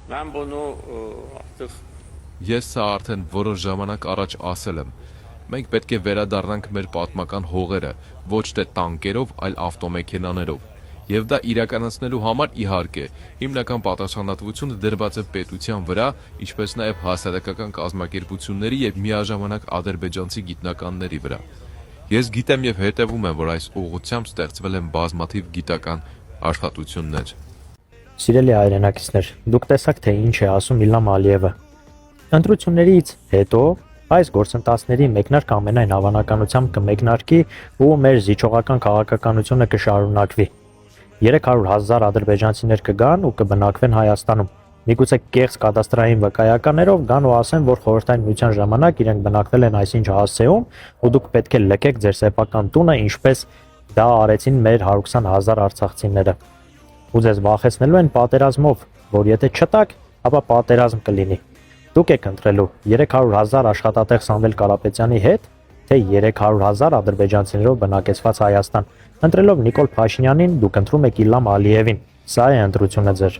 Mən bunu artıq Ես սա արդեն որոշ ժամանակ առաջ ասել եմ։ Մենք պետք է վերադառնանք մեր պատմական հողերը, ոչ թե տանկերով, այլ ավտոմեքենաներով։ Եվ դա իրականացնելու համար, իհարկե, հիմնական պատասխանատվությունը դրված է պետության վրա, ինչպես նաև հասարակական կազմակերպությունների եւ միաժամանակ ադրբեջանցի գիտնականների վրա։ Ես գիտեմ եւ հետևում եմ, որ այս ուղղությամբ ստեղծվել են բազմաթիվ գիտական աշխատություններ։ Սիրելի հայրենակիցներ, դուք տեսաք, թե ինչ է ասում Իլհամ Ալիևը։ Ընտրություններից հետո այս գործընթացների մեկնարկը ամենայն հավանականությամբ կմեկնարկի ու մեր զիջողական քաղաքականությունը կշարունակվի։ 300,000 ադրբեջանցիներ կգան ու կբնակվեն Հայաստանում։ Միգուցե կեղծ կադաստրային վկայականներով գան ու ասեն, որ խորհրդային միության ժամանակ իրենք բնակվել են այսինչ հասցեում ու դուք պետք է լքեք ձեր սեփական տունը, ինչպես դա արեցին մեր 120,000 արցախցիները։ Ու ձեզ վախեցնելու են պատերազմով, որ եթե չտաք, ապա պատերազմ կլինի։ Դուք եք ընտրելու 300,000 աշխատատեղ Սամվել Կարապետյանի հետ, թե 300,000 ադրբեջանցիներով բնակեցված Հայաստան։ Ընտրելով Նիկոլ Փաշինյանին, դուք ընտրում եք Իլհամ Ալիևին։ Սա է ընտրությունը ձեր։